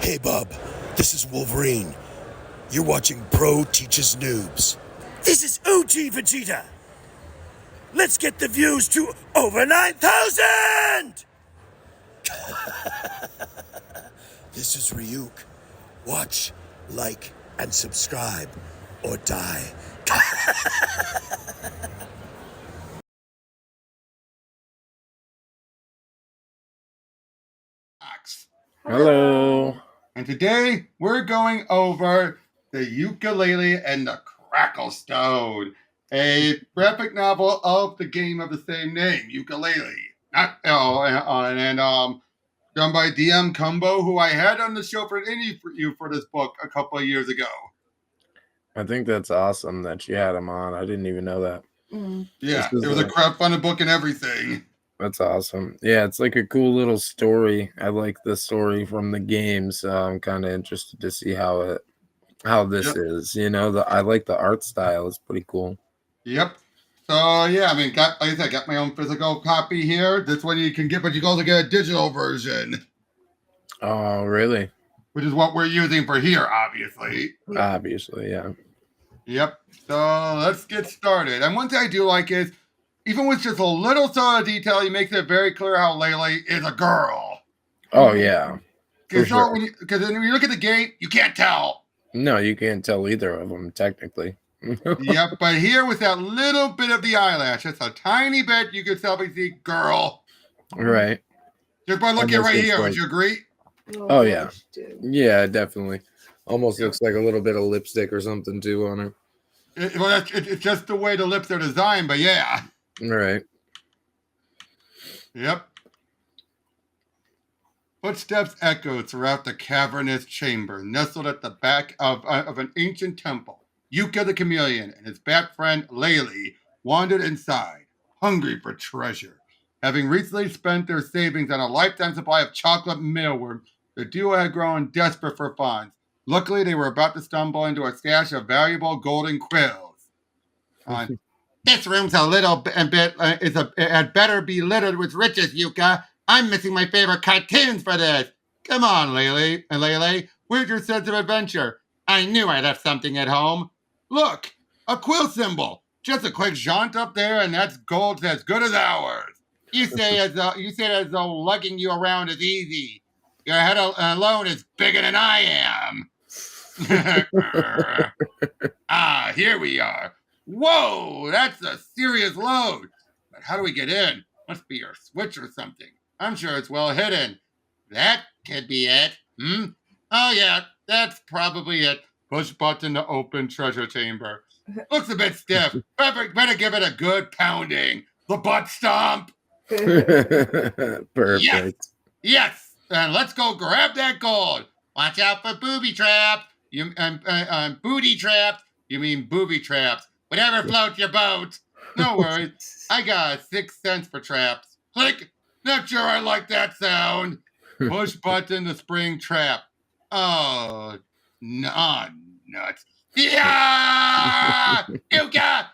Hey, bub. This is Wolverine. You're watching Pro Teaches Noobs. This is OG Vegeta. Let's get the views to over 9,000! This is Ryuk. Watch, like, and subscribe, or die. Hello. And today we're going over the Yooka-Laylee and the Kracklestone, a graphic novel of the game of the same name, Yooka-Laylee. Done by DM Combo, who I had on the show for an interview for this book a couple of years ago. I think that's awesome that you had him on. I didn't even know that. Yeah, it was a crowdfunded book and everything. That's awesome. Yeah, it's like a cool little story. I like the story from the game, so I'm kind of interested to see how this is. You know, I like the art style. It's pretty cool. Yep. So yeah, I mean, like I said, I got my own physical copy here. This one you can get, but you can also get a digital version. Oh, really? Which is what we're using for here, obviously. Obviously, yeah. Yep. So let's get started. And one thing I do like is, even with just a little sort of detail, he makes it very clear how Laylee is a girl. Oh, yeah. Because when you look at the game, you can't tell. No, you can't tell either of them, technically. Yep, but here with that little bit of the eyelash, just a tiny bit, you can probably see girl. Right. Just by looking right here, would you agree? Oh, yeah. Yeah, definitely. Almost looks like a little bit of lipstick or something, too, on her. It's just the way the lips are designed, but yeah. Right. Yep. Footsteps echo throughout the cavernous chamber, nestled at the back of an ancient temple. Yooka the chameleon and his bat friend Laylee wandered inside, hungry for treasure. Having recently spent their savings on a lifetime supply of chocolate mealworm, the duo had grown desperate for funds. Luckily, they were about to stumble into a stash of valuable golden quills. This room's a little bit, it had better be littered with riches, Yooka. I'm missing my favorite cartoons for this. Come on, Laylee. Where's your sense of adventure? I knew I left something at home. Look, a quill symbol. Just a quick jaunt up there, and that's gold as good as ours. You say it as though lugging you around is easy. Your head alone is bigger than I am. Here we are. Whoa, that's a serious load. But how do we get in? Must be your switch or something. I'm sure it's well hidden. That could be it. Oh yeah, that's probably it. Push button to open treasure chamber. Looks a bit stiff. Better give it a good pounding. The butt stomp. Perfect. Yes. And let's go grab that gold. Watch out for booby traps. Booty traps. You mean booby traps. Whatever floats your boat. No worries. I got 6 cents for traps. Click. Not sure I like that sound. Push button to spring trap. Oh, nuts. Yeah! Yooka!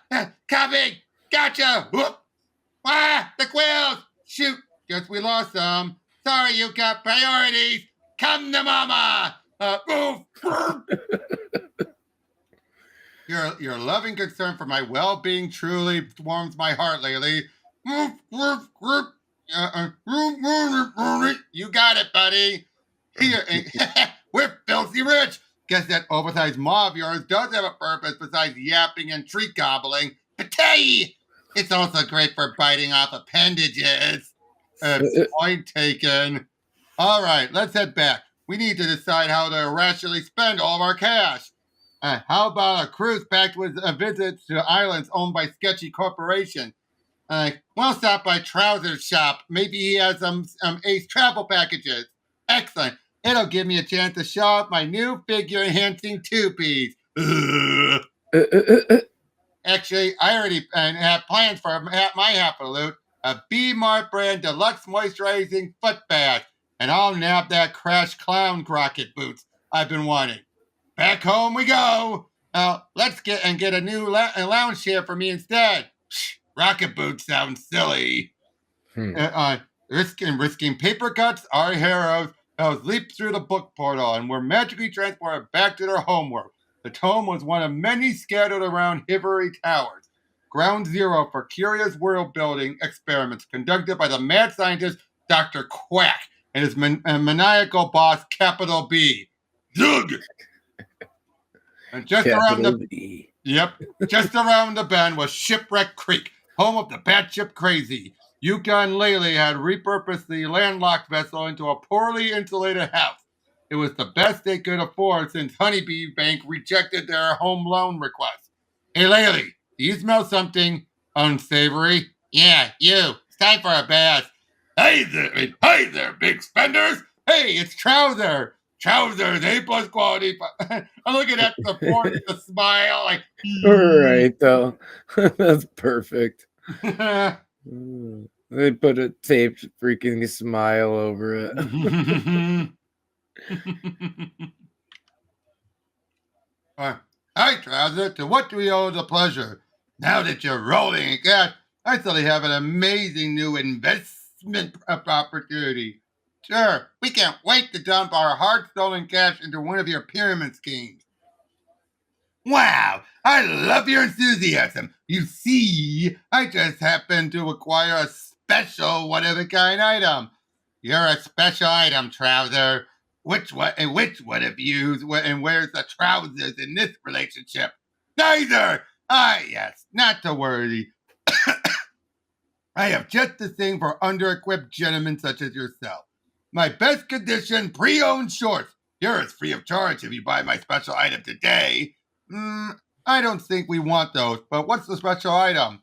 Coming! Gotcha! Whoop! The quills! Shoot! Guess we lost some. Sorry, Yooka. Priorities! Come to mama! Move! Your loving concern for my well-being truly warms my heart, Laylee. You got it, buddy. Here, we're filthy rich. Guess that oversized maw of yours does have a purpose besides yapping and treat gobbling. Patay! It's also great for biting off appendages. Point taken. All right, let's head back. We need to decide how to rationally spend all of our cash. How about a cruise packed with a visit to islands owned by sketchy corporations? We'll stop by Trousers Shop. Maybe he has some Ace travel packages. Excellent. It'll give me a chance to show off my new figure-enhancing two-piece. Actually, I already have plans for my half of the loot. A B-Mart brand deluxe moisturizing foot bath. And I'll nab that Crash Clown Crockett boots I've been wanting. Back home we go. Let's get a new lounge chair for me instead. Rocket boots sound silly. Risking paper cuts are heroes. Those leaped through the book portal and were magically transported back to their homeworld. The tome was one of many scattered around Hivery Towers, ground zero for curious world building experiments conducted by the mad scientist Dr. Quack and his maniacal boss, Capital B. Zug! And just around Capital the B. just around the bend was Shipwreck Creek, home of the batship crazy. Yooka-Laylee had repurposed the landlocked vessel into a poorly insulated house. It was the best they could afford since Honeybee Bank rejected their home loan request. Hey, Laylee, do you smell something unsavory? Yeah, you. It's time for a bath. Hey there, big spenders. Hey, it's Trouser. Trousers, A+ quality. I'm looking at the smile, like. All right, though. That's perfect. They put a taped freaking smile over it. Hi, Trouser. To what do we owe the pleasure? Now that you're rolling in cash, I suddenly have an amazing new investment opportunity. Sure, we can't wait to dump our hard-stolen cash into one of your pyramid schemes. Wow, I love your enthusiasm. You see, I just happened to acquire a special one-of-a-kind item. You're a special item, Trouser. Which one have used and where's the trousers in this relationship? Neither! Ah, yes, not to worry. I have just the thing for under-equipped gentlemen such as yourself. My best condition pre-owned shorts. Yours free of charge if you buy my special item today. I don't think we want those, but what's the special item?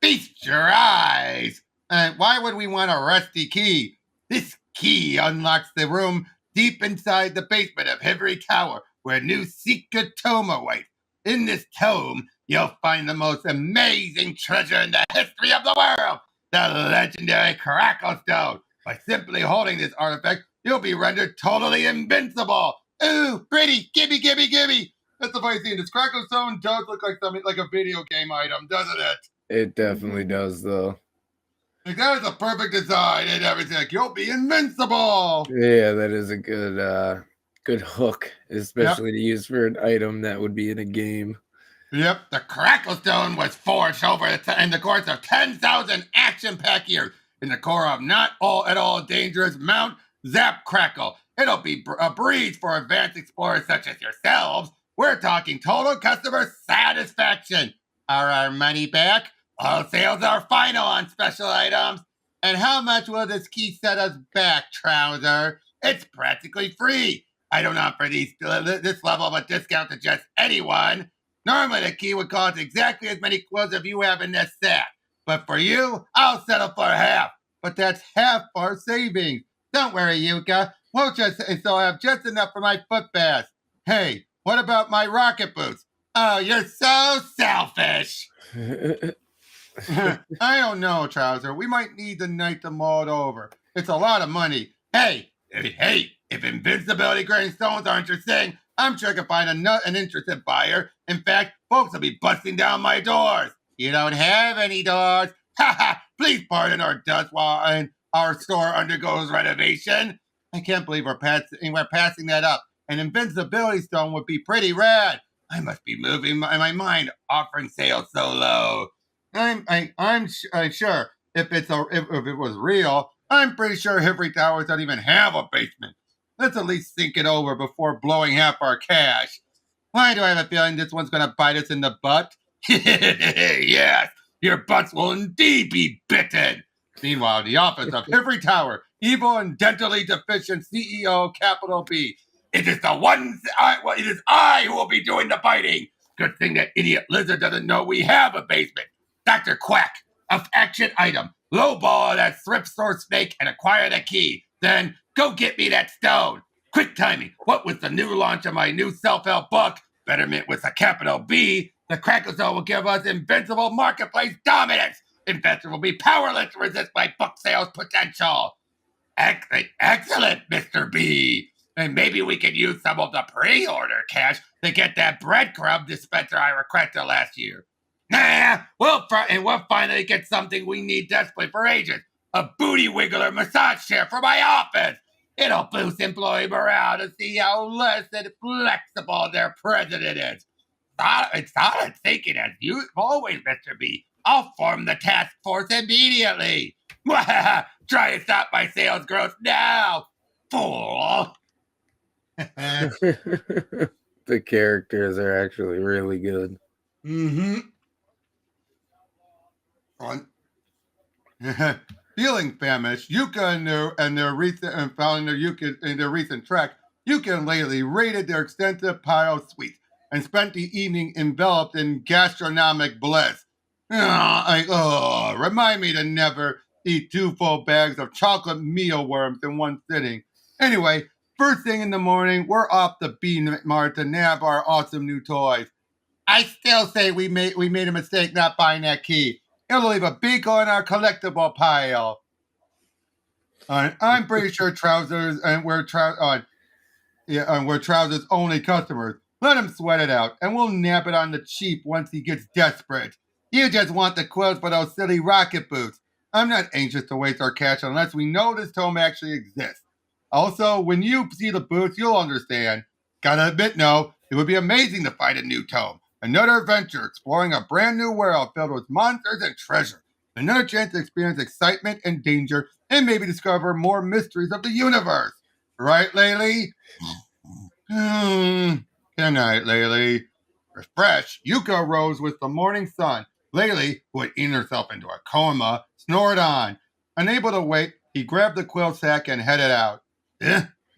Feast your eyes! And why would we want a rusty key? This key unlocks the room deep inside the basement of Hivery Tower, where new secret tome awaits. In this tome, you'll find the most amazing treasure in the history of the world, the legendary Kracklestone. By simply holding this artifact, you'll be rendered totally invincible. Ooh, pretty, gimme, gimme, gimme. That's the funny thing. This Kracklestone does look like something like a video game item, doesn't it? It definitely does, though. Like, that is a perfect design and everything. Like, you'll be invincible. Yeah, that is a good hook, especially to use for an item that would be in a game. Yep, the Kracklestone was forged in the course of 10,000 action-packed years in the core of not all at all dangerous Mount Zap Crackle. It'll be a breeze for advanced explorers such as yourselves. We're talking total customer satisfaction. Are our money back? All sales are final on special items. And how much will this key set us back, Trouser? It's practically free. I don't offer this level of a discount to just anyone. Normally, the key would cost exactly as many clothes as you have in this set. But for you, I'll settle for half. But that's half our savings. Don't worry, Yooka. We'll still have just enough for my foot bath. Hey, what about my rocket boots? Oh, you're so selfish. I don't know, Trouser. We might need the night to mull it over. It's a lot of money. Hey, if invincibility grain stones aren't your thing, I'm sure I can find an interested buyer. In fact, folks will be busting down my doors. You don't have any doors. Ha ha! Please pardon our dust while our store undergoes renovation. I can't believe we're passing that up. An invincibility stone would be pretty rad. I must be moving my mind offering sales so low. I'm sure if it was real, I'm pretty sure Hivery Towers don't even have a basement. Let's at least think it over before blowing half our cash. Why do I have a feeling this one's going to bite us in the butt? Yes, your butts will indeed be bitten. Meanwhile, in the office of Hivery Tower, evil and dentally deficient CEO Capital B. It is I who will be doing the biting. Good thing that idiot lizard doesn't know we have a basement. Dr. Quack, action item. Lowball that thrift store snake and acquire the key. Then go get me that stone. Quick timing. What with the new launch of my new self-help book, Betterment with a capital B, the Kracklestone will give us invincible marketplace dominance. Investors will be powerless to resist my book sales potential. Excellent, Mr. B. And maybe we could use some of the pre-order cash to get that breadcrumb dispenser I requested last year. Nah, we'll finally get something we need desperately for ages. A booty wiggler massage chair for my office. It'll boost employee morale to see how less and flexible their president is. It's solid thinking as you always, Mr. B. I'll form the task force immediately. Try to stop my sales growth now, fool. The characters are actually really good. Mm-hmm. Feeling famished, Yooka and their recent following their Yooka in their recent trek, Yooka-Laylee raided their extensive pile suite and spent the evening enveloped in gastronomic bliss. Remind me to never eat 2 full bags of chocolate mealworms in one sitting. Anyway, first thing in the morning, we're off the Bean Mart to nab our awesome new toys. I still say we made a mistake not buying that key. It'll leave a big hole in our collectible pile. I'm pretty sure trousers and we're trousers only customers. Let him sweat it out, and we'll nab it on the cheap once he gets desperate. You just want the quills for those silly rocket boots. I'm not anxious to waste our cash unless we know this tome actually exists. Also, when you see the boots, you'll understand. Gotta admit, no, it would be amazing to find a new tome. Another adventure exploring a brand new world filled with monsters and treasure. Another chance to experience excitement and danger and maybe discover more mysteries of the universe. Right, Laylee? Good night, Laylee. Refreshed, Yooka rose with the morning sun. Laylee, who had eaten herself into a coma, snored on. Unable to wait, he grabbed the quill sack and headed out.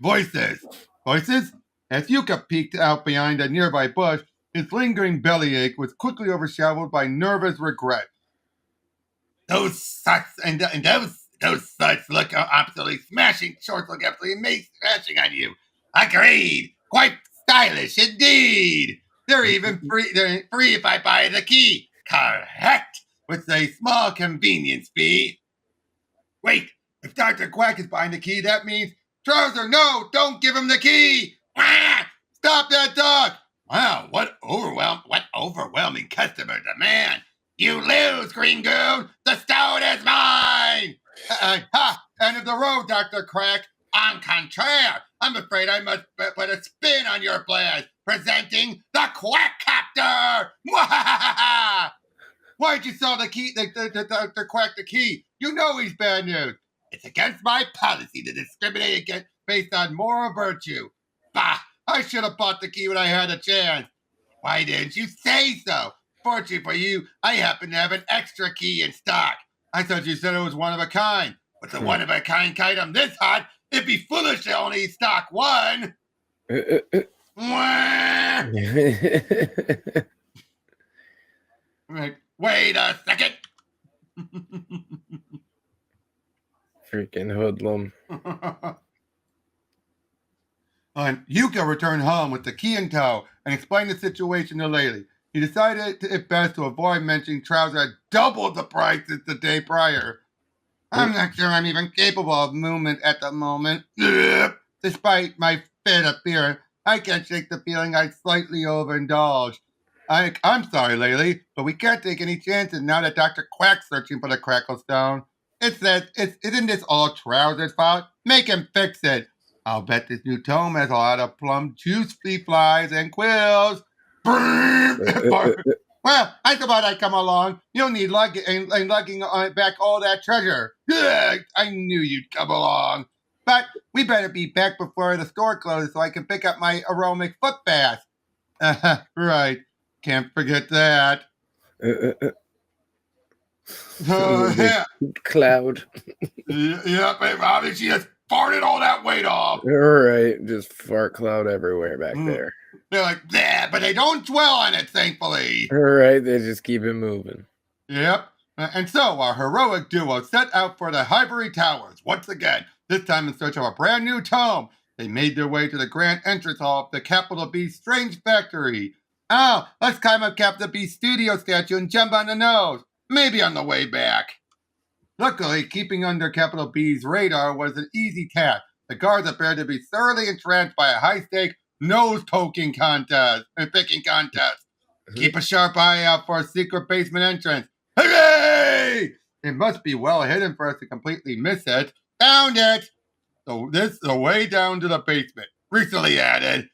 Voices! Voices? As Yooka peeked out behind a nearby bush, his lingering bellyache was quickly overshadowed by nervous regret. Those sucks and those sucks look absolutely smashing. Shorts look absolutely amazing, smashing on you. Agreed. Quite stylish indeed. They're even free. They're free if I buy the key. Correct. With a small convenience fee. Wait, if Dr. Quack is buying the key, that means Trouser. No, don't give him the key. Stop that dog. Wow, what overwhelming customer demand. You lose, Green Goon. The stone is mine. End of the road, Dr. Crack. En contraire, I'm afraid I must put a spin on your plans. Presenting the Quackcopter. Why'd you sell the key, Dr. Quack the key? You know he's bad news. It's against my policy to discriminate against based on moral virtue. Bah! I should have bought the key when I had a chance. Why didn't you say so? Fortunately for you, I happen to have an extra key in stock. I thought you said it was one of a kind. With a one of a kind item this hot, it'd be foolish to only stock one. Wait a second. Freaking hoodlum. Yooka returned home with the key in tow and explained the situation to Laylee. He decided it best to avoid mentioning Trouser had doubled the price since the day prior. I'm not sure I'm even capable of movement at the moment. Despite my fit appearance, I can't shake the feeling I slightly overindulged. I'm sorry, Laylee, but we can't take any chances now that Dr. Quack's searching for the Kracklestone. Isn't this all Trouser's fault? Make him fix it. I'll bet this new tome has a lot of plum juice, flea flies, and quills. Well, I thought I'd come along. You'll need lugging back all that treasure. I knew you'd come along. But we better be back before the store closes so I can pick up my aromatic foot bath. Right. Can't forget that. Cloud. Yeah, babe, obviously just farted all that weight off. All right, just fart cloud everywhere back there. They're like, yeah, but they don't dwell on it, thankfully. All right, they just keep it moving. Yep. And so our heroic duo set out for the Ivory Towers once again, this time in search of a brand new tome. They made their way to the grand entrance hall of the Capital B Strange Factory. Oh, let's climb up Capital B's studio statue and jump on the nose. Maybe on the way back. Luckily, keeping under Capital B's radar was an easy task. The guards appeared to be thoroughly entranced by a high-stake nose-picking contest. Keep a sharp eye out for a secret basement entrance. Hooray! It must be well hidden for us to completely miss it. Found it! So this is the way down to the basement. Recently added.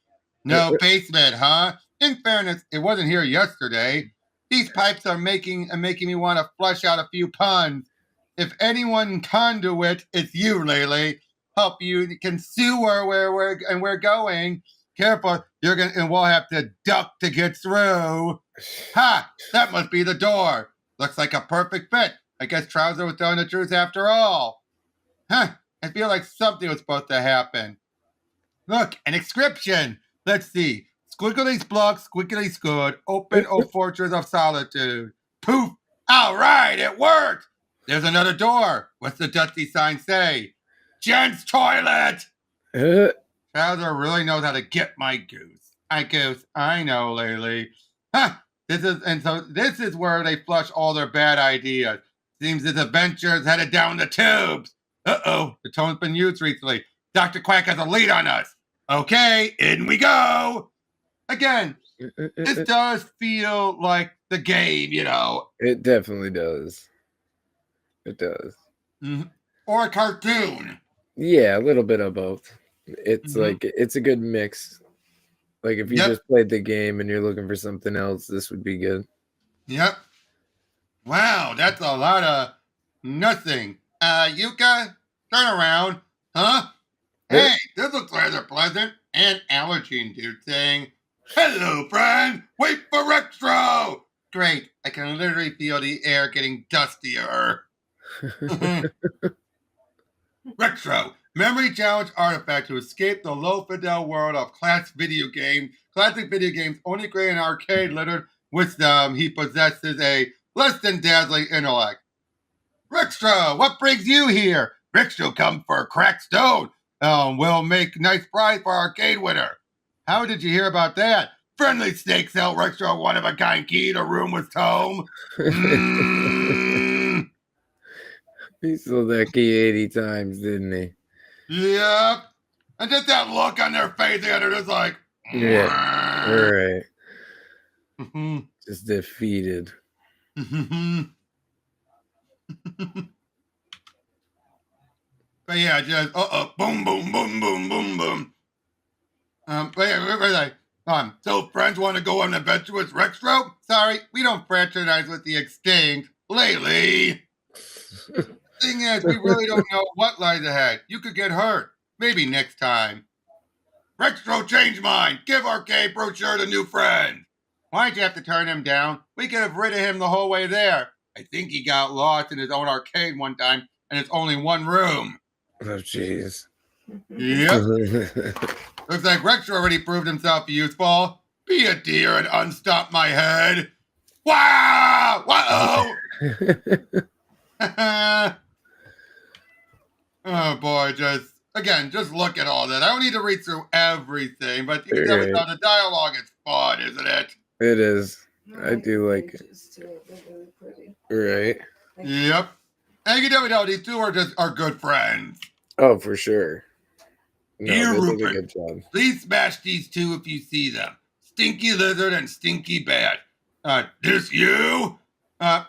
No basement, huh? In fairness, it wasn't here yesterday. These pipes are making me want to flush out a few puns. If anyone conduit, it's you, Laylee. Help you can see where we're going. Careful, and we'll have to duck to get through. Ha! That must be the door. Looks like a perfect fit. I guess Trouser was telling the truth after all. Huh, I feel like something was supposed to happen. Look, an inscription. Let's see. Squiggly splug, squiggly scood, open, O fortress of solitude. Poof! All right, it worked! There's another door. What's the dusty sign say? Gents' toilet! Trouser really knows how to get my goose. I know, Laylee. Huh! This is where they flush all their bad ideas. Seems this adventure's headed down the tubes. Uh-oh, the tone's been used recently. Dr. Quack has a lead on us. Okay, in we go. Again, this does feel like the game, you know. It definitely does. It does. Mm-hmm. Or a cartoon. Yeah, a little bit of both. It's like, it's a good mix. Like if you just played the game and you're looking for something else, this would be good. Yep. Wow, that's a lot of nothing. Yooka, turn around. Huh? Hey, this looks rather pleasant. An allergene dude saying, hello, friend. Wait for Retro. Great. I can literally feel the air getting dustier. Retro. Memory challenge artifact to escape the low-fidel world of classic video games only create an arcade littered with them. He possesses a less than dazzling intellect. Rextra, what brings you here? Rextra come for Kracklestone. We'll make nice prize for arcade winner. How did you hear about that? Friendly snakes out Rextra one-of-a-kind key to room with tome. He sold that key 80 times, didn't he? Yep. And just that look on their face, they're just like, yeah, all right. Just defeated. But yeah, just boom, boom, boom, boom, boom, boom. But yeah, we're like, so friends want to go on an adventure with Rextro? Sorry, we don't fraternize with the extinct. Laylee. Thing is, we really don't know what lies ahead. You could get hurt. Maybe next time. Rextro changed mind. Give arcade brochure to new friend. Why'd you have to turn him down? We could have rid of him the whole way there. I think he got lost in his own arcade one time, and it's only one room. Oh, jeez. Yep. Looks like Rextro already proved himself useful. Be a dear and unstop my head. Wow! Whoa! Oh boy, just look at all that. I don't need to read through everything, but you can tell me how the dialogue is fun, isn't it? It is. I do like it. Right. Yep. And you can tell me these two are good friends. Oh, for sure. No, Here, they did Rupert, a good job. please smash these two if you see them. Stinky Lizard and Stinky Bat. This you?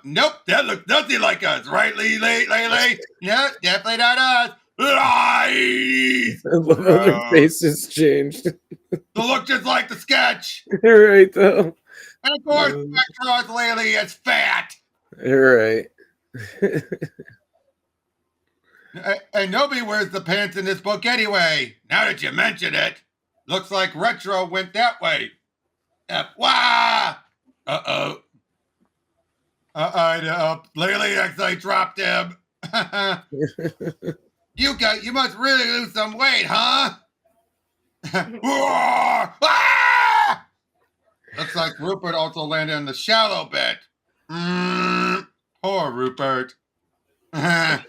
Nope, that looks nothing like us, right, Laylee? No, definitely not us. Lies! Their faces changed. They look just like the sketch. You're right, though. And of course, Spectron's Laylee is fat. You're right. And nobody wears the pants in this book anyway. Now that you mention it, looks like Retro went that way. Wah! Uh-oh. Laylee actually dropped him. You must really lose some weight, huh? Ah! Looks like Rupert also landed in the shallow bit. Poor Rupert. I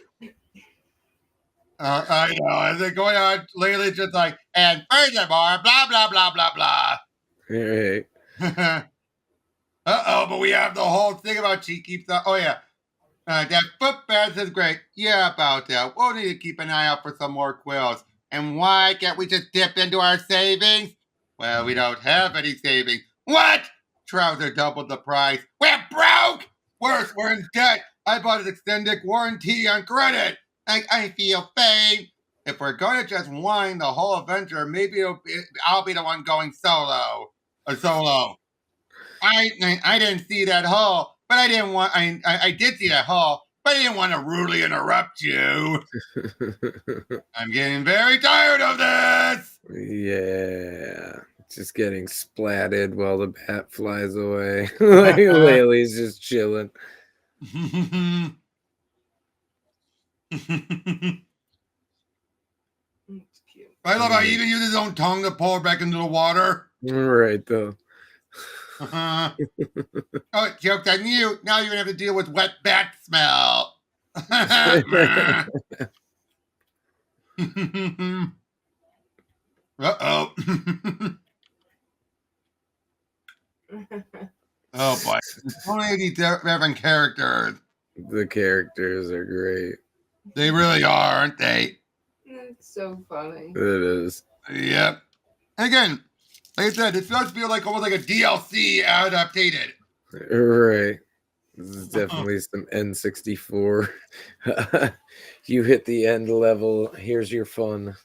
know. As it going on, Laylee's just like, and furthermore, blah, blah, blah, blah, blah. Right. Uh-oh, but we have the whole thing about she keeps on. Oh, yeah. That foot bath is great. Yeah, about that. We'll need to keep an eye out for some more quills. And why can't we just dip into our savings? Well, we don't have any savings. What? Trouser doubled the price. We're broke! Worse, we're in debt. I bought an extended warranty on credit. I feel pain. if we're going to just whine the whole adventure, maybe I'll be the one going solo. I didn't see that hole, but I didn't want. I did see that hole, but I didn't want to rudely interrupt you. I'm getting very tired of this. Yeah. Just getting splatted while the bat flies away. Like Laylee's just chilling. I love how he even used his own tongue to pull her back into the water. Right, though. Oh, joke's on you. Now you're going to have to deal with wet bat smell. Uh-oh. Oh, boy. So many of these different characters. The characters are great. They really are, aren't they? It's so funny. It is. Yep. Again, like I said, it does feel like almost like a DLC adapted. Right. This is definitely some N64. You hit the end level. Here's your fun.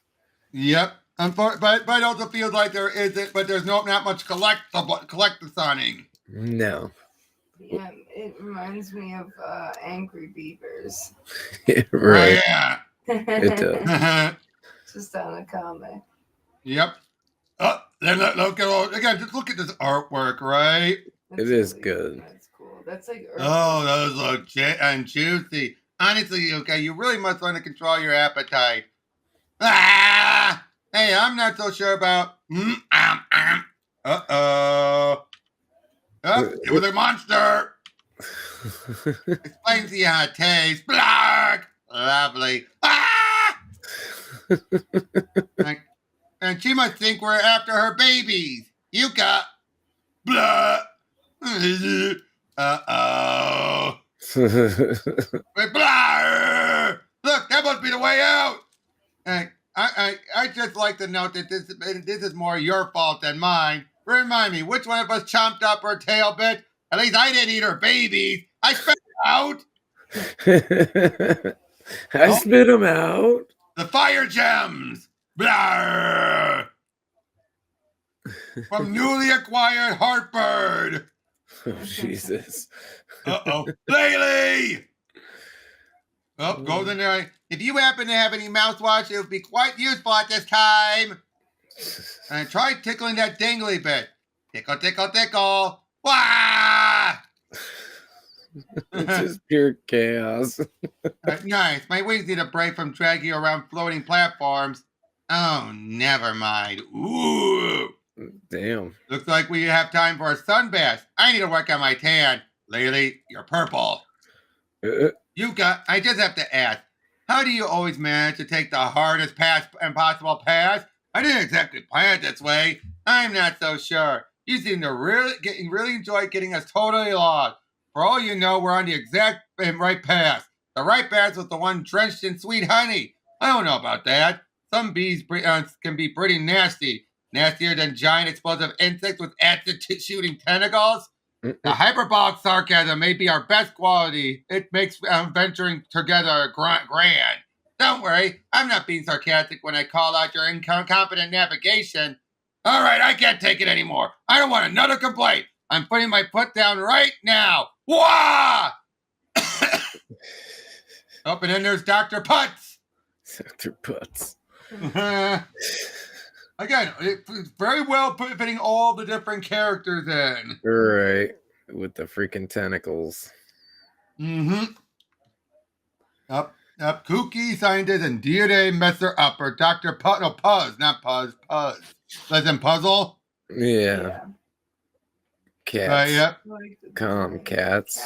Yep. But it also feels like there isn't, but there's not much collectathon-ing. No. Yeah, it reminds me of Angry Beavers. Right. Oh, yeah. It does. Just on a comic. Yep. Oh, then look at all again. Just look at this artwork, right? It is good. That's cool. That's like Oh, those look juicy. Honestly, okay, you really must learn to control your appetite. Ah! Hey, I'm not so sure about. Uh-oh. Oh, it was a monster. Explain to you how it tastes. Blark! Lovely. Ah! And she must think we're after her babies. Yooka. Blah. Uh-oh. Wait, blah. Look, that must be the way out. I just like to note that this is more your fault than mine. Remind me, which one of us chomped up her tail bit? At least I didn't eat her babies. I spit it out. I spit them out. The fire gems. Blah. From newly acquired Heartbird. Oh, Jesus. Uh-oh. Laylee! Oh, goes in there. If you happen to have any mouthwash, it would be quite useful at this time. And try tickling that dingly bit. Tickle, tickle, tickle. Wah! It's just pure chaos. Nice. My wings need a break from dragging you around floating platforms. Oh, never mind. Ooh. Damn. Looks like we have time for a sunbath. I need to work on my tan. Laylee, you're purple. Yooka, I just have to ask, how do you always manage to take the hardest impossible pass? I didn't exactly plan it this way. I'm not so sure. You seem to really enjoy getting us totally lost. For all you know, we're on the exact right path. The right path was the one drenched in sweet honey. I don't know about that. Some bees can be pretty nasty. Nastier than giant explosive insects with acid-shooting tentacles. The hyperbolic sarcasm may be our best quality. It makes venturing together grand. Don't worry, I'm not being sarcastic when I call out your incompetent navigation. All right, I can't take it anymore. I don't want another complaint. I'm putting my foot down right now. Wah! Oh, and then there's Dr. Putz. Dr. Putz. Again, it's very well fitting all the different characters in. Right. With the freaking tentacles. Mm-hmm. Up. Kooky scientist and dear messer upper. Dr. Puzz, not Puzz. As in puzzle? Yeah. Cats. Yep. Calm, cats.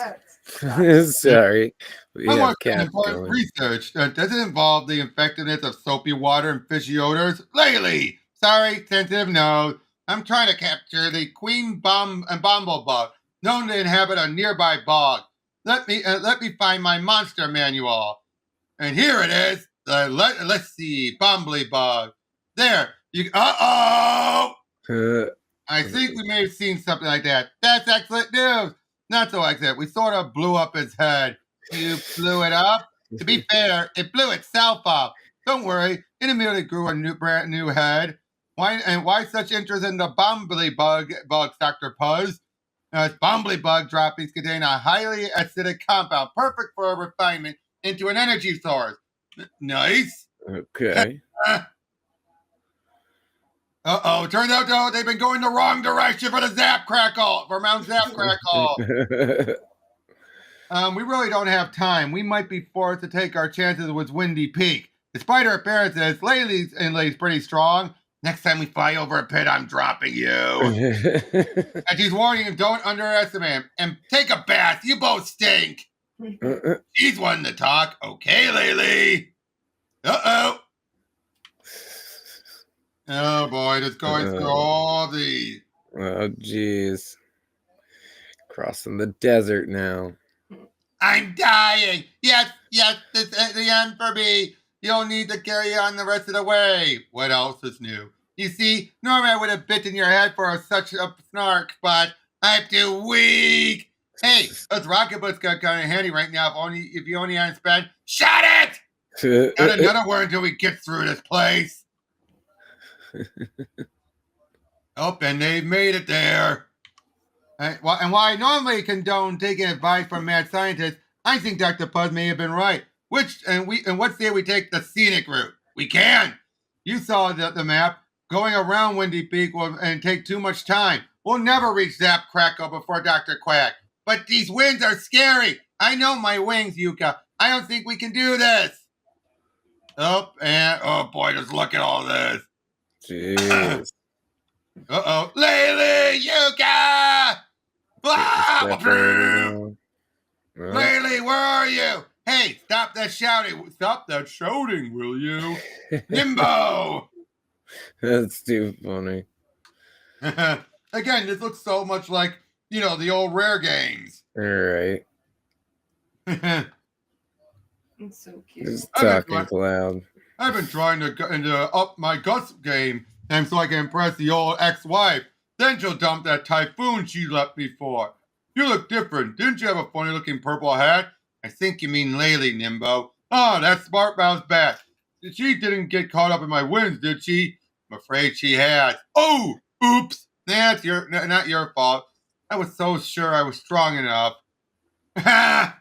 Cats. Sorry. We I have want cats important going. research. Does it involve the effectiveness of soapy water and fishy odors? Laylee! Sorry, sensitive nose. I'm trying to capture the queen bumblebug, known to inhabit a nearby bog. Let me find my monster manual. And here it is. Let's see, bumblebug. There. Uh-oh! I think we may have seen something like that. That's excellent news. Not so excellent. We sort of blew up his head. You blew it up? To be fair, it blew itself up. Don't worry. It immediately grew a brand new head. Why such interest in the bugs, Dr. Puzz? Bumblebug droppings contain a highly acidic compound, perfect for refinement into an energy source. Nice. Okay. Uh-oh, turns out though they've been going the wrong direction for the Zap Crackle, for Mount Zap Crackle. We really don't have time. We might be forced to take our chances with Windy Peak. Despite her appearances, Laylee's pretty strong. Next time we fly over a pit, I'm dropping you. And she's warning him, don't underestimate him. And take a bath. You both stink. She's one to talk. Okay, Laylee. Uh-oh. Oh, boy. Just going through all these. Oh, jeez. Crossing the desert now. I'm dying. Yes, this is the end for me. You'll need to carry on the rest of the way. What else is new? You see, normally I would have bitten your head for such a snark, but I'm too weak. Hey, those rocket boots got kind of handy right now. If you only hadn't spent. Shut it! Not another word until we get through this place. Oh, and they've made it there. And while I normally condone taking advice from mad scientists, I think Dr. Puzz may have been right. What say we take the scenic route? We can. You saw the map. Going around Windy Peak will take too much time. We'll never reach Zap Crackle before Dr. Quack. But these winds are scary. I know my wings, Yooka. I don't think we can do this. Oh boy, just look at all this. Jeez. Uh-oh. Laylee, Yooka! Laylee, where are you? Hey, stop that shouting. Stop that shouting, will you? Nimbo! That's too funny. Again, this looks so much like, the old Rare games. All right. It's so cute. Just talking loud. I've been trying to up my guts game, and so I can impress the old ex-wife. Then she'll dump that typhoon she left me for. You look different. Didn't you have a funny-looking purple hat? I think you mean Laylee, Nimbo. Oh, that smart mouse bat. She didn't get caught up in my wins, did she? I'm afraid she has. Oh, oops. That's not your fault. I was so sure I was strong enough. Ha!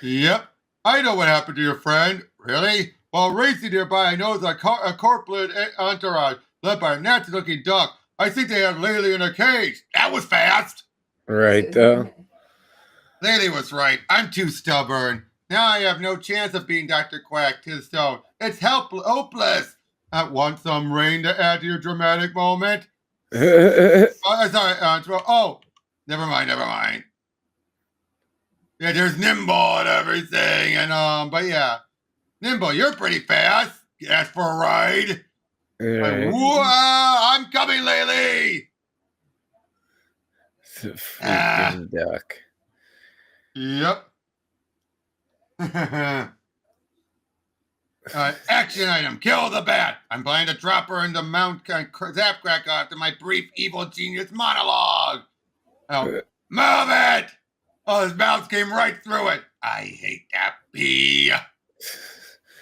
Yep. I know what happened to your friend. Really? While racing nearby, I noticed a corporate entourage led by a nasty-looking duck. I think they had Laylee in a cage. That was fast. Right, though. Laylee was right. I'm too stubborn. Now I have no chance of beating Dr. Quack to the stone. It's hopeless. Want some rain to add to your dramatic moment? Sorry. Never mind. Yeah, there's Nimble and everything, and but yeah, Nimble, you're pretty fast. Ask for a ride. Right. I'm coming, Laylee. Freaking duck. Yep. Action item: kill the bat. I'm planning to drop her in the Mount Zap Crack after my brief evil genius monologue. Oh, move it! Oh, his mouth came right through it. I hate that bee.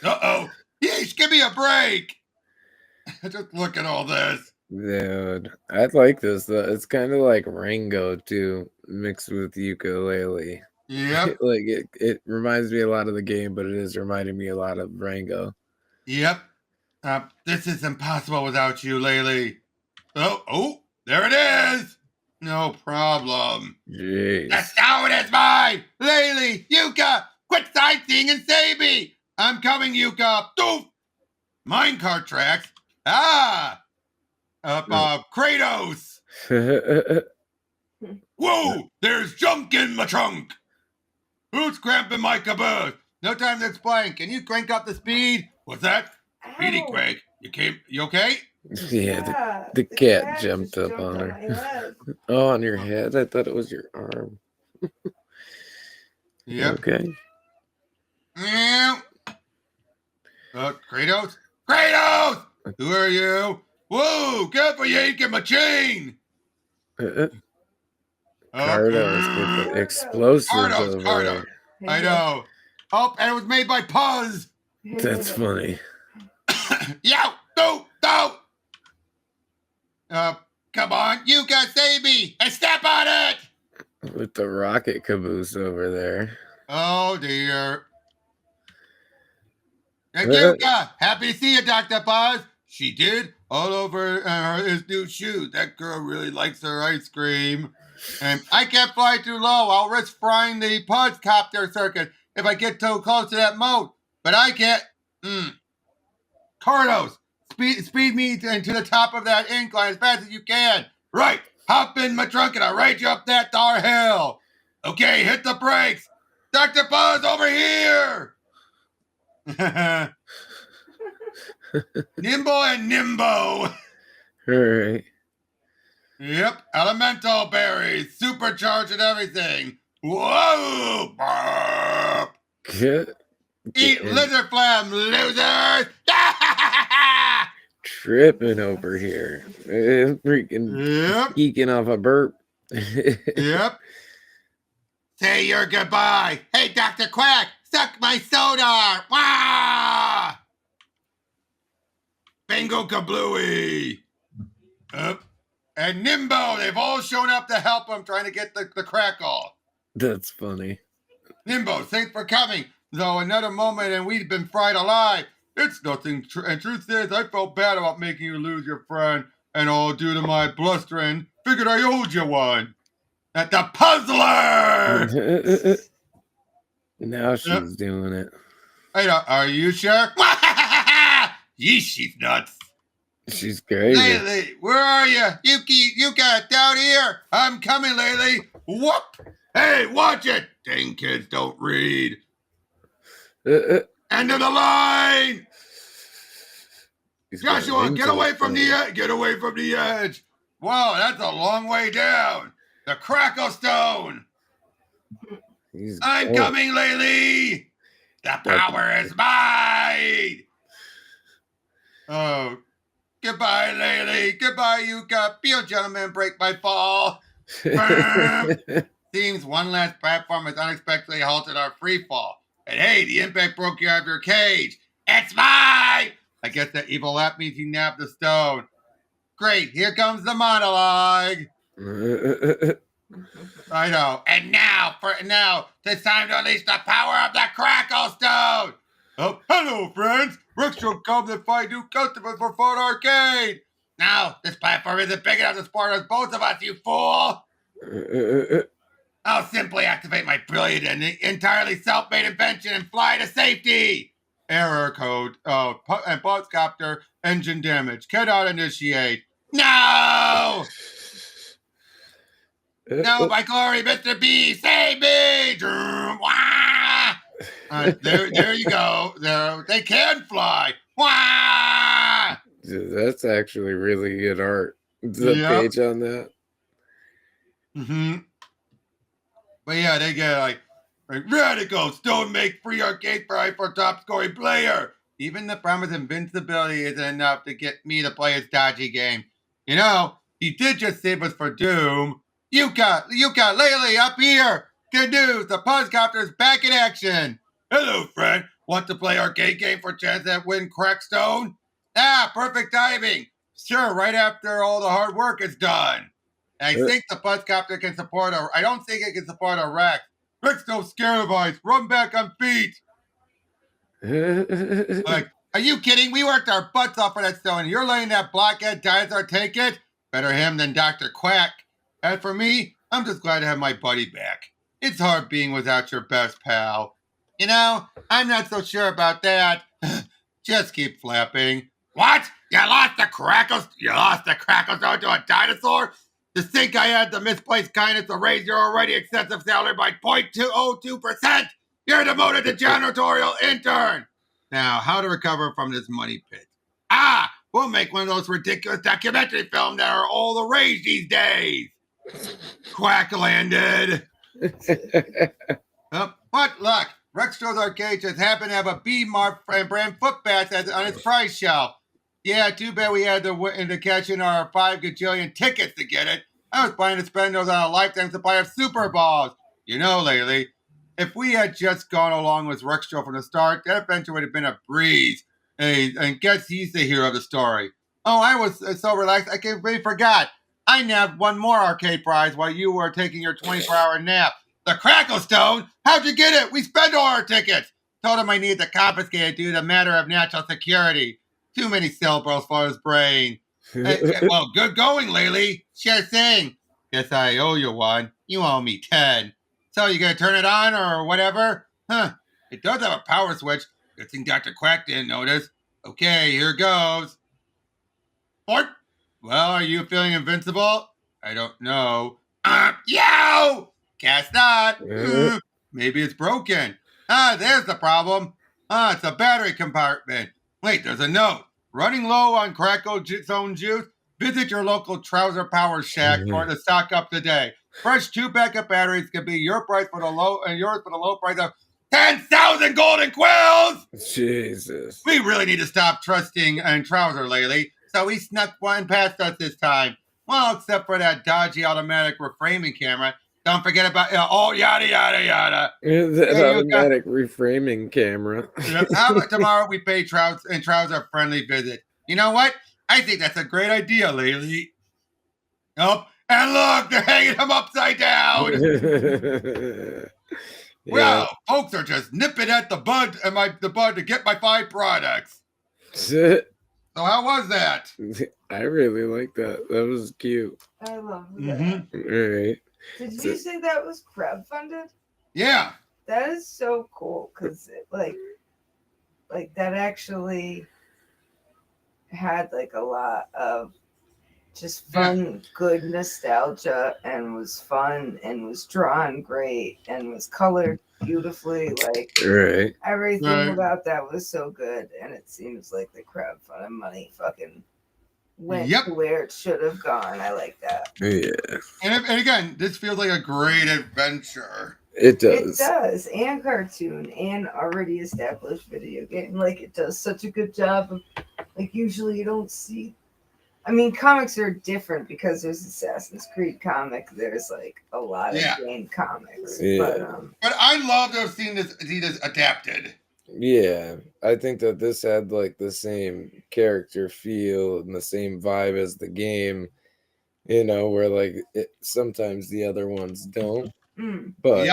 Uh-oh. Yeesh, give me a break. Just look at all this. Dude, I like this. It's kind of like Rango, too, mixed with Yooka-Laylee. Yep. Like, it reminds me a lot of the game, but it is reminding me a lot of Rango. Yep. This is impossible without you, Laylee. Oh, there it is. No problem. Jeez. The stone is mine! Laylee, Yooka, quit sightseeing and save me! I'm coming, Yooka! Doof! Minecart tracks? Kratos! Whoa! There's junk in my trunk! Who's cramping my caboose? No time to explain. Can you crank up the speed? What's that? Speedy Craig. You okay? Yeah, the cat jumped up on her. Oh, on your head? I thought it was your arm. Yep. Okay. Kratos? Kratos! Who are you? Whoa! Careful, you ain't get my chain! Cardos with the explosives over there. I know. Oh, and it was made by Puzz! That's funny. Yo, no, no. Come on, you can save me and step on it. With the rocket caboose over there. Oh dear. Yooka, happy to see you, Dr. Buzz. She did all over his new shoes. That girl really likes her ice cream. And I can't fly too low. I'll risk frying the podcopter circuit if I get too close to that moat. But I can't. Carlos, speed me to the top of that incline as fast as you can. Right. Hop in my trunk and I'll ride you up that dar hill. Okay, hit the brakes. Dr. Buzz, over here. Nimble and Nimbo. All right. Yep, elemental berries, supercharged and everything. Whoa! Burp. Eat lizard flam, losers! Tripping over here. Freaking geeking off a burp. Yep. Say your goodbye. Hey, Dr. Quack, suck my soda. Wah! Bingo kablooey. And Nimbo, they've all shown up to help him trying to get the crackle. That's funny. Nimbo, thanks for coming. Though another moment and we'd been fried alive. It's nothing. And truth is, I felt bad about making you lose your friend and all due to my blustering. Figured I owed you one. At the puzzler! Now she's doing it. Hey, are you sure? Yeesh, she's nuts. She's crazy. Laylee, where are you? Yooka, down here. I'm coming, Laylee. Whoop! Hey, watch it. Dang kids don't read. End of the line. Joshua, get away from the edge. Get away from the edge. Wow, that's a long way down. The Kracklestone. I'm coming, Laylee. The power is mine. Oh, goodbye, Laylee. Goodbye, Yooka. Be a gentleman, break my fall. Seems one last platform has unexpectedly halted our free fall. And hey, the impact broke you out of your cage. It's mine. I guess that evil lap means he nabbed the stone. Great, here comes the monologue. I know. And now, it's time to unleash the power of the Kracklestone. Oh, hello, friends. Brooks will come to find new customers for Fun Arcade. Now, this platform isn't big enough to support us, both of us, you fool. I'll simply activate my brilliant and entirely self-made invention and fly to safety. Error code. And podcopter engine damage. Cannot initiate. No! No, my glory, Mr. B, save me! There you go. There, they can fly. Wah! Dude, that's actually really good art. The page on that. But yeah, they get like radical stone make free arcade prize for top scoring player. Even the promised invincibility isn't enough to get me to play his dodgy game. You know, he did just save us for doom. Yooka-Laylee, up here. Good news, the podcopter's back in action. Hello, friend. Want to play arcade game for chance to win Kracklestone? Ah, perfect timing. Sure, right after all the hard work is done. I think the podcopter can support I don't think it can support a Rex. Rex don't scare of ice. Run back on feet. Like, are you kidding? We worked our butts off for that stone. You're letting that blockhead dinosaur take it? Better him than Dr. Quack. And for me, I'm just glad to have my buddy back. It's hard being without your best pal. You know, I'm not so sure about that. Just keep flapping. What? You lost the Kracklestone to a dinosaur? To think I had the misplaced kindness to raise your already excessive salary by 0.202%? You're demoted to janitorial intern. Now, how to recover from this money pit? We'll make one of those ridiculous documentary films that are all the rage these days. Quack landed. What luck. Rextro's Arcade just happened to have a B-Mark brand foot bath on its price shelf. Yeah, too bad we had to cash in our 5 gajillion tickets to get it. I was planning to spend those on a lifetime supply of Super Balls. You know, Laylee, if we had just gone along with Rextro from the start, that adventure would have been a breeze. And guess he's the hero of the story. Oh, I was so relaxed, I completely forgot. I nabbed one more arcade prize while you were taking your 24-hour nap. The Kracklestone? How'd you get it? We spent all our tickets. Told him I needed to confiscate it due to a matter of national security. Too many syllables for his brain. Well, good going, Laylee. Sure thing. Guess I owe you one. You owe me 10. So you gonna turn it on or whatever? Huh. It does have a power switch. Good thing Dr. Quack didn't notice. Okay, here goes. Fort. Well, are you feeling invincible? I don't know. Yo! Guess not. Maybe it's broken. There's the problem. It's a battery compartment. Wait, there's a note. Running low on Kracklestone juice? Visit your local trouser power shack for to stock up today. Fresh 2 backup batteries can be your price for the low and yours for the low price of 10,000 golden quills. Jesus. We really need to stop trusting in Trouser lately, so he snuck one past us this time. Well, except for that dodgy automatic reframing camera. Don't forget about yada yada yada. That automatic reframing camera. How about tomorrow we pay Trouser a friendly visit? You know what? I think that's a great idea, Laylee. Oh, and look, they're hanging him upside down. Well, folks are just nipping at the bud to get my 5 products. So how was that? I really like that. That was cute. I love that. All right. Did you say that was crowdfunded? Yeah. That is so cool because like that actually had like a lot of just fun, good nostalgia, and was fun, and was drawn great, and was colored beautifully. Like everything about that was so good, and it seems like the crowdfunding money fucking went to where it should have gone. I like that. Yeah. And again, this feels like a great adventure. It does. It does, and cartoon, and already established video game. Like it does such a good job of. Like usually you don't see. I mean, comics are different because there's Assassin's Creed comic. There's like a lot of game comics. Yeah. But I love to have seen this adapted. Yeah, I think that this had like the same character feel and the same vibe as the game. You know, where like sometimes the other ones don't. But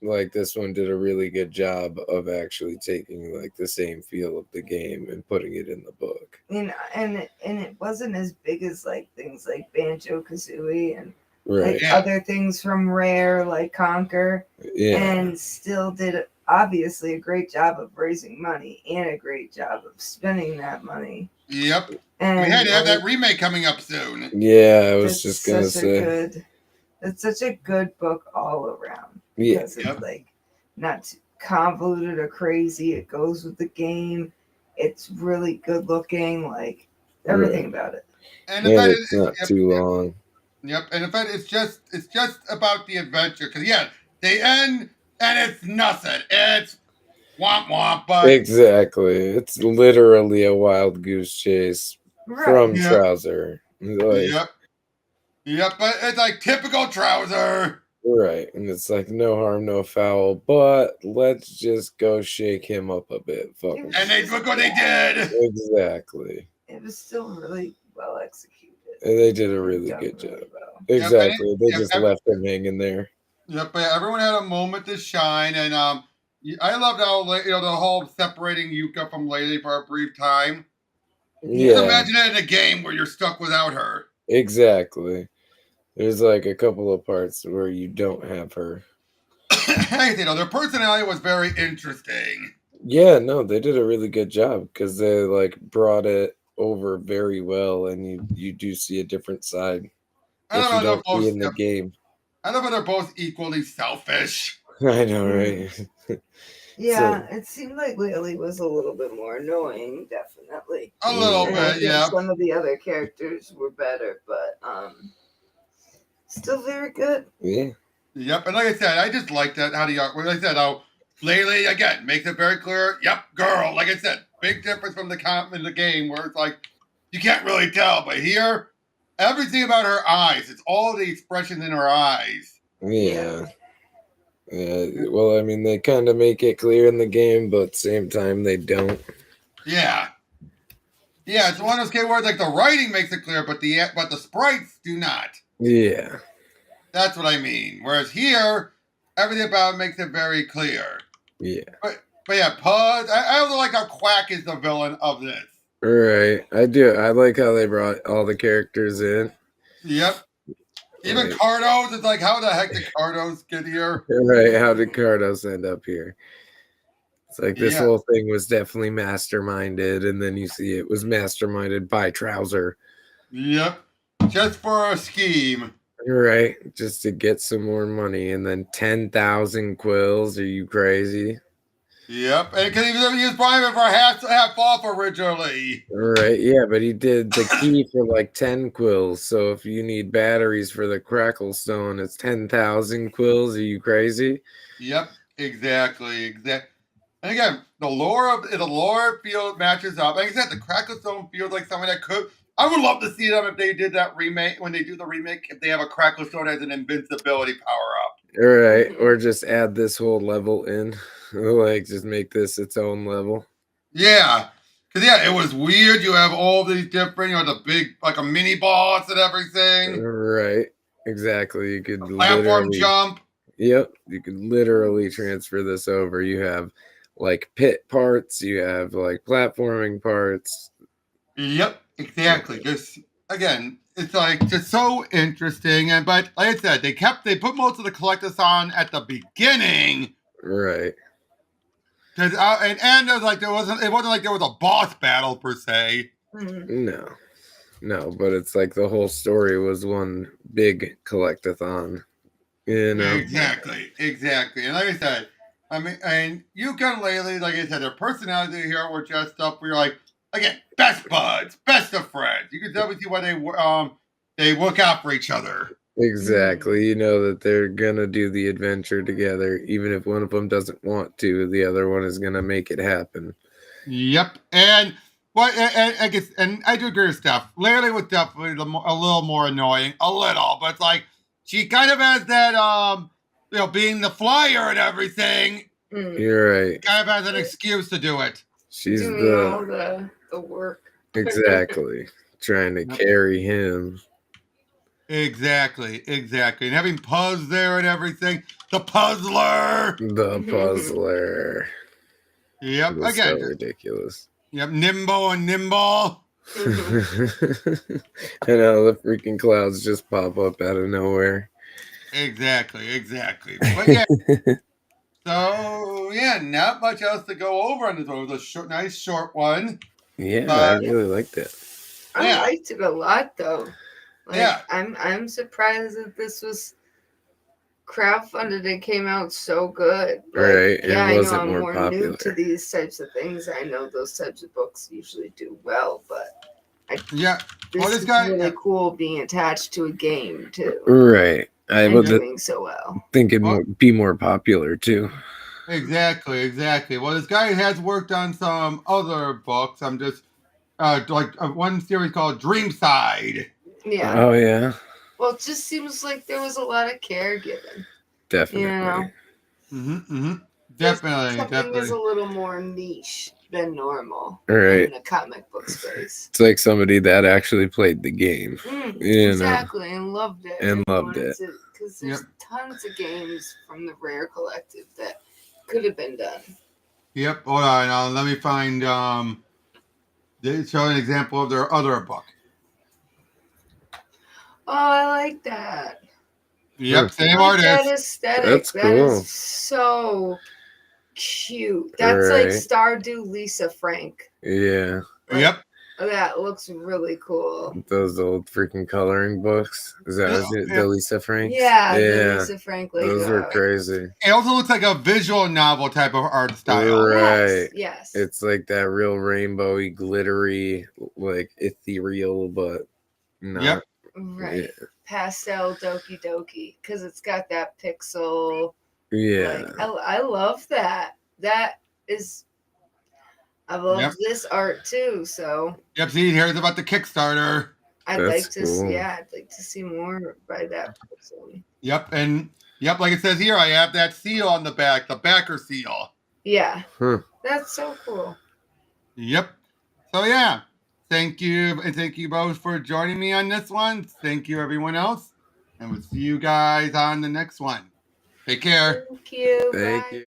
like this one did a really good job of actually taking like the same feel of the game and putting it in the book. And it wasn't as big as like things like Banjo-Kazooie and like other things from Rare, like Conquer, and still did obviously a great job of raising money and a great job of spending that money. Yep. And we had to have that remake coming up soon. Yeah, I was just gonna say. It's such a good book all around. Yeah. Because it's like not too convoluted or crazy. It goes with the game. It's really good looking. Like everything about it. And it's not too long. Yep. And in fact, it's just about the adventure. Because they end and it's nothing. It's womp womp. But exactly. It's literally a wild goose chase from Trouser. Like, Yep, but it's like typical Trouser. Right, and it's like no harm, no foul, but let's just go shake him up a bit. And look what they did. Exactly. It was still really well executed. And they did a really good job. Exactly. They just left him hanging there. Yep, but everyone had a moment to shine, and I loved how the whole separating Yooka from Laylee for a brief time. Yeah. Just imagine it in a game where you're stuck without her. Exactly. There's like a couple of parts where you don't have her. Their personality was very interesting. Yeah, no, they did a really good job because they like brought it over very well, and you do see a different side that you don't see in the game. I love how they're both equally selfish. I know, right? Yeah, it seemed like Laylee was a little bit more annoying, definitely. A little bit, yeah. Some of the other characters were better, but still very good. Yeah. Yep, and like I said, I just like that. How Laylee again makes it very clear. Yep, girl. Like I said, big difference from in the game where it's like you can't really tell, but here, everything about her eyes. It's all the expressions in her eyes. Yeah. Well, I mean, they kind of make it clear in the game, but at the same time, they don't. Yeah. Yeah, it's one of those games where like the writing makes it clear, but the sprites do not. Yeah. That's what I mean. Whereas here, everything about it makes it very clear. Yeah. But yeah, Puzz. I also like how Quack is the villain of this. Right. I do. I like how they brought all the characters in. Yep. Even Right. Cardos, it's like, how the heck did Cardos get here? Right. How did Cardos end up here? It's like this Yeah. whole thing was definitely masterminded, and then you see it was masterminded by Trouser. Yep. Just for a scheme. Right. Just to get some more money. And then 10,000 quills. Are you crazy? Yep. And because he was going to use Brian for half off originally. Right. Yeah, but he did the key for like 10 quills. So if you need batteries for the Kracklestone, it's 10,000 quills. Are you crazy? Yep. Exactly. And again, the lore field matches up. Like I said, the Kracklestone feels like something that could. I would love to see them if they did that remake. When they do the remake, if they have a Kracklestone as an invincibility power up. Right. Or just add this whole level in. Like, just make this its own level. Yeah. Because, yeah, it was weird. You have all these different, the big, like a mini boss and everything. Right. Exactly. You could Platform jump. Yep. You could literally transfer this over. You have like pit parts. You have like platforming parts. Yep. Exactly. Just, again, it's like just so interesting. But like I said, they put most of the collectors on at the beginning. Right. Because and it wasn't like there was a boss battle per se. No, but it's like the whole story was one big collectathon. You know. Exactly. And like I said, I mean, and Yooka-Laylee, like I said, their personality here were just up. We were like, again, best buds, best of friends. You can definitely see why they look out for each other. Exactly. You know that they're gonna do the adventure together, even if one of them doesn't want to. The other one is gonna make it happen. Yep. And I guess, and I do agree with Steph. Laylee was definitely a little more annoying, but it's like she kind of has that being the flyer and everything. You're right. Kind of has an excuse to do it. She's doing all the work. Exactly. Trying to carry him. Exactly. And having Puzz there and everything. The puzzler. Yep. Again. So ridiculous. Yep. Nimble. And how the freaking clouds just pop up out of nowhere. Exactly. But yeah. So yeah, not much else to go over on this one. It was a nice short one. Yeah, I really liked it. I liked it a lot though. Like, yeah. I'm surprised that this was crowdfunded. It came out so good. Like, right. Yeah, it wasn't I know I'm more popular. new to these types of things. I know those types of books usually do well, but this is really cool being attached to a game too. Right. I would doing so well. think it would be more popular too. Exactly. Well, this guy has worked on some other books. I'm just one series called Dreamside. Yeah. Oh yeah. Well, it just seems like there was a lot of care given. Definitely. Definitely. Something is a little more niche than normal. Right. In a comic book space. It's like somebody that actually played the game. Exactly, and loved it. Because there's tons of games from the Rare Collective that could have been done. Yep. Hold on. Let me find. They show an example of their other book. Oh, I like that. Yep, same artist. That aesthetic. That's cool. That is so cute. That's like Stardew Lisa Frank. Yeah. Yep. That looks really cool. Those old freaking coloring books. Is that the Lisa Frank? Yeah, the Lisa Frank. Those were crazy. It also looks like a visual novel type of art style. Right. Yes. It's like that real rainbowy, glittery, like ethereal, but not. Yep. Right. Yeah. Pastel Doki Doki. Because it's got that pixel. Yeah. I love that. That is... I love this art too, so. Yep, see, here's about the Kickstarter. I'd like to see more by that person. Yep, and Yep, like it says here, I have that seal on the back, the backer seal. Yeah. Huh. That's so cool. Yep. So yeah, thank you, and thank you both for joining me on this one. Thank you, everyone else, and we'll see you guys on the next one. Take care. Thank you. Thank Bye. you.